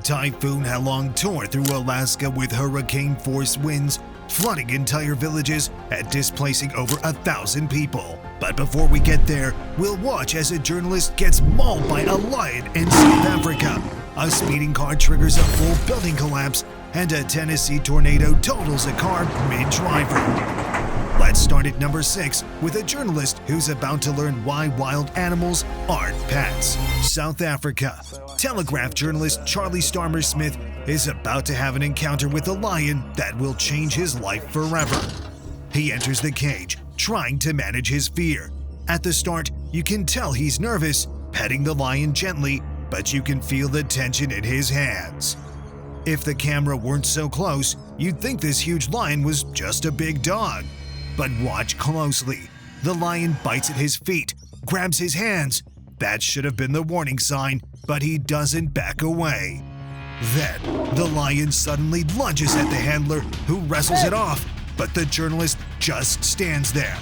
Typhoon headlong tore through Alaska with hurricane-force winds, flooding entire villages and displacing over 1,000 people. But before we get there, we'll watch as a journalist gets mauled by a lion in South Africa. A speeding car triggers a full building collapse, and a Tennessee tornado totals a car mid-driver. Let's start at number 6 with a journalist who's about to learn why wild animals aren't pets. South Africa. Telegraph journalist Charlie Starmer Smith is about to have an encounter with a lion that will change his life forever. He enters the cage, trying to manage his fear. At the start, you can tell he's nervous, petting the lion gently, but you can feel the tension in his hands. If the camera weren't so close, you'd think this huge lion was just a big dog. But watch closely. The lion bites at his feet, grabs his hands. That should have been the warning sign, but he doesn't back away. Then, the lion suddenly lunges at the handler, who wrestles it off, but the journalist just stands there.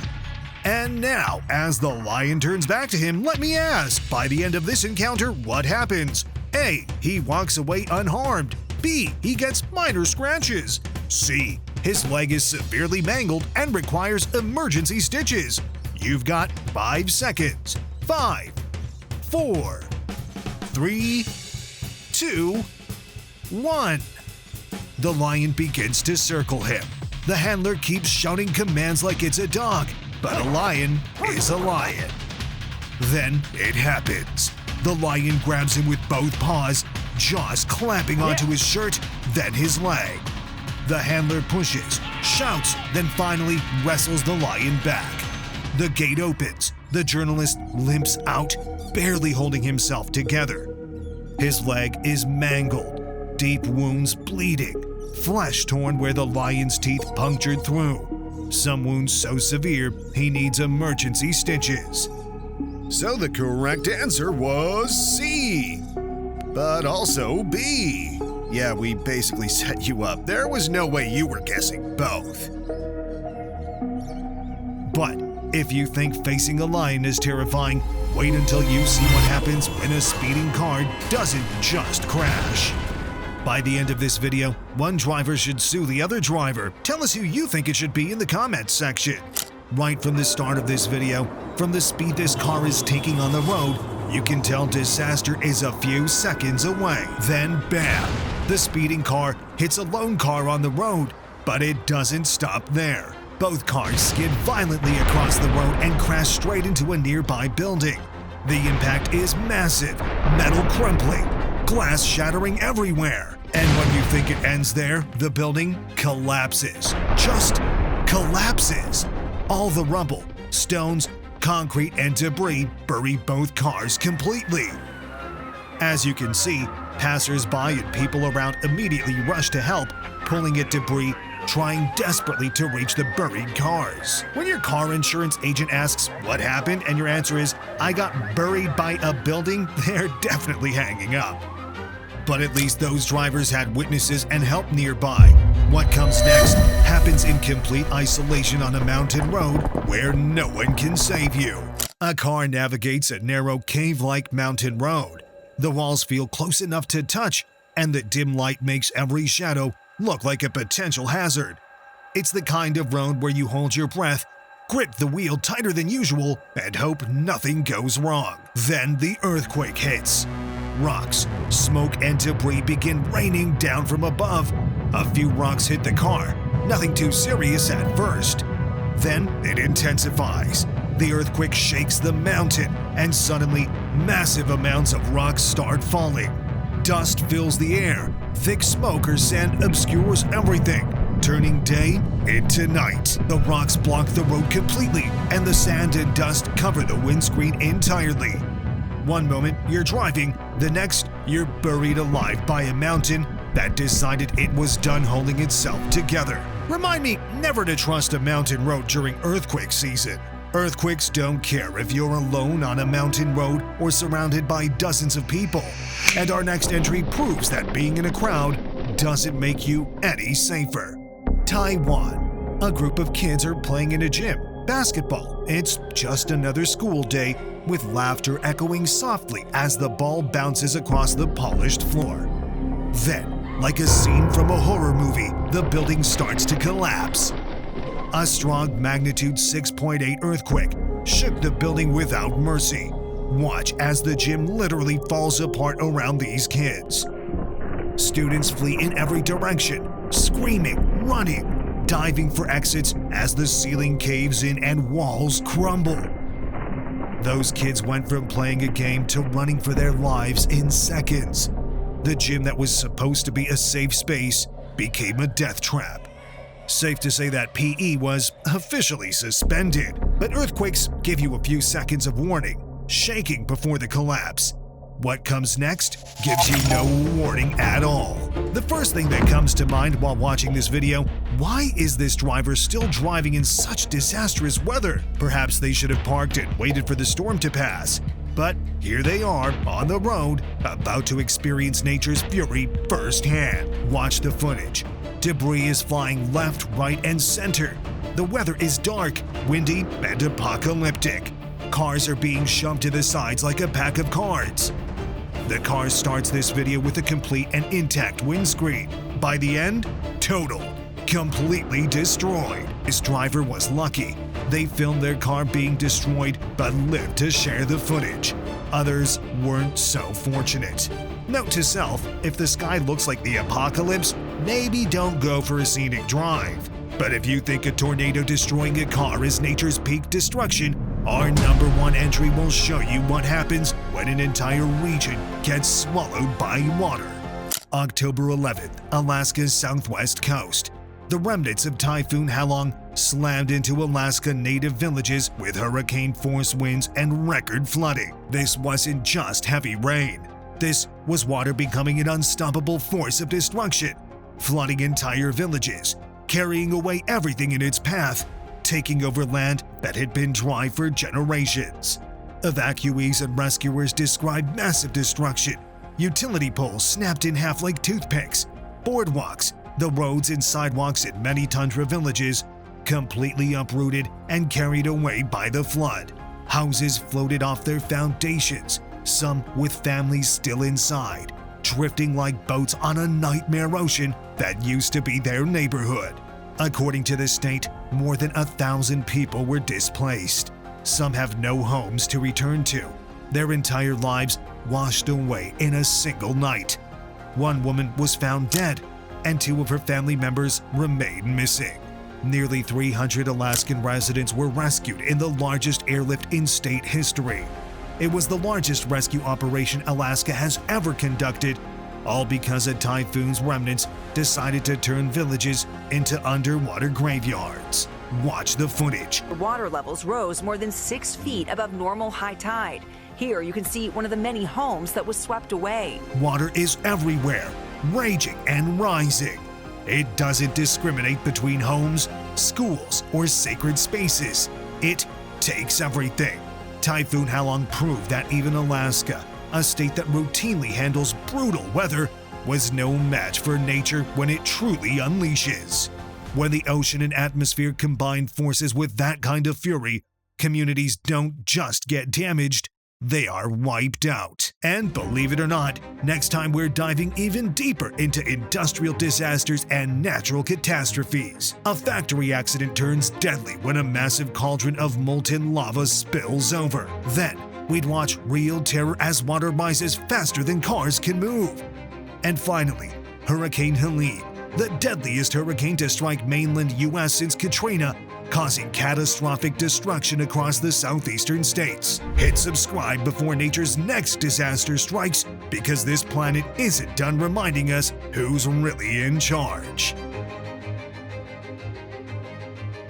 And now, as the lion turns back to him, let me ask, by the end of this encounter, what happens? A. He walks away unharmed. B. He gets minor scratches. C. His leg is severely mangled and requires emergency stitches. You've got 5 seconds. 5, 4, 3, 2, 1. The lion begins to circle him. The handler keeps shouting commands like it's a dog, but a lion is a lion. Then it happens. The lion grabs him with both paws, jaws clamping onto his shirt, then his leg. The handler pushes, shouts, then finally wrestles the lion back. The gate opens. The journalist limps out, barely holding himself together. His leg is mangled, deep wounds bleeding, flesh torn where the lion's teeth punctured through. Some wounds so severe, he needs emergency stitches. So the correct answer was C, but also B. Yeah, we basically set you up. There was no way you were guessing both. But if you think facing a lion is terrifying, wait until you see what happens when a speeding car doesn't just crash. By the end of this video, one driver should sue the other driver. Tell us who you think it should be in the comments section. Right from the start of this video, from the speed this car is taking on the road, you can tell disaster is a few seconds away. Then bam! The speeding car hits a lone car on the road, but it doesn't stop there. Both cars skid violently across the road and crash straight into a nearby building. The impact is massive, metal crumpling, glass shattering everywhere. And when you think it ends there, the building collapses. Just collapses. All the rubble, stones, concrete, and debris bury both cars completely. As you can see, passers-by and people around immediately rush to help, pulling at debris, trying desperately to reach the buried cars. When your car insurance agent asks what happened and your answer is, "I got buried by a building," they're definitely hanging up. But at least those drivers had witnesses and help nearby. What comes next happens in complete isolation on a mountain road where no one can save you. A car navigates a narrow cave-like mountain road. The walls feel close enough to touch, and the dim light makes every shadow look like a potential hazard. It's the kind of road where you hold your breath, grip the wheel tighter than usual, and hope nothing goes wrong. Then the earthquake hits. Rocks, smoke, and debris begin raining down from above. A few rocks hit the car, nothing too serious at first. Then it intensifies. The earthquake shakes the mountain, and suddenly, massive amounts of rocks start falling. Dust fills the air, thick smoke or sand obscures everything, turning day into night. The rocks block the road completely, and the sand and dust cover the windscreen entirely. One moment you're driving, the next you're buried alive by a mountain that decided it was done holding itself together. Remind me never to trust a mountain road during earthquake season. Earthquakes don't care if you're alone on a mountain road or surrounded by dozens of people. And our next entry proves that being in a crowd doesn't make you any safer. Taiwan. A group of kids are playing in a gym. Basketball. It's just another school day, with laughter echoing softly as the ball bounces across the polished floor. Then, like a scene from a horror movie, the building starts to collapse. A strong magnitude 6.8 earthquake shook the building without mercy. Watch as the gym literally falls apart around these kids. Students flee in every direction, screaming, running, diving for exits as the ceiling caves in and walls crumble. Those kids went from playing a game to running for their lives in seconds. The gym that was supposed to be a safe space became a death trap. Safe to say that PE was officially suspended, but earthquakes give you a few seconds of warning, shaking before the collapse. What comes next gives you no warning at all. The first thing that comes to mind while watching this video, why is this driver still driving in such disastrous weather? Perhaps they should have parked and waited for the storm to pass. But here they are on the road, about to experience nature's fury firsthand. Watch the footage. Debris is flying left, right, and center. The weather is dark, windy, and apocalyptic. Cars are being shoved to the sides like a pack of cards. The car starts this video with a complete and intact windscreen. By the end, total, completely destroyed. This driver was lucky. They filmed their car being destroyed but lived to share the footage. Others weren't so fortunate. Note to self, if the sky looks like the apocalypse, maybe don't go for a scenic drive. But if you think a tornado destroying a car is nature's peak destruction, our number one entry will show you what happens when an entire region gets swallowed by water. October 11th, Alaska's southwest coast. The remnants of Typhoon Halong slammed into Alaska native villages with hurricane-force winds and record flooding. This wasn't just heavy rain. This was water becoming an unstoppable force of destruction, flooding entire villages, carrying away everything in its path, taking over land that had been dry for generations. Evacuees and rescuers described massive destruction. Utility poles snapped in half like toothpicks. Boardwalks, the roads and sidewalks in many tundra villages, completely uprooted and carried away by the flood. Houses floated off their foundations, some with families still inside, drifting like boats on a nightmare ocean that used to be their neighborhood. According to the state, more than 1,000 people were displaced. Some have no homes to return to. Their entire lives washed away in a single night. One woman was found dead, and 2 of her family members remain missing. Nearly 300 Alaskan residents were rescued in the largest airlift in state history. It was the largest rescue operation Alaska has ever conducted, all because a typhoon's remnants decided to turn villages into underwater graveyards. Watch the footage. The water levels rose more than 6 feet above normal high tide. Here you can see one of the many homes that was swept away. Water is everywhere, raging and rising. It doesn't discriminate between homes, schools, or sacred spaces. It takes everything. Typhoon Halong proved that even Alaska, a state that routinely handles brutal weather, was no match for nature when it truly unleashes. When the ocean and atmosphere combine forces with that kind of fury, communities don't just get damaged, they are wiped out. And believe it or not, next time we're diving even deeper into industrial disasters and natural catastrophes. A factory accident turns deadly when a massive cauldron of molten lava spills over. Then, we'd watch real terror as water rises faster than cars can move. And finally, Hurricane Helene, the deadliest hurricane to strike mainland US since Katrina, causing catastrophic destruction across the southeastern states. Hit subscribe before nature's next disaster strikes, because this planet isn't done reminding us who's really in charge.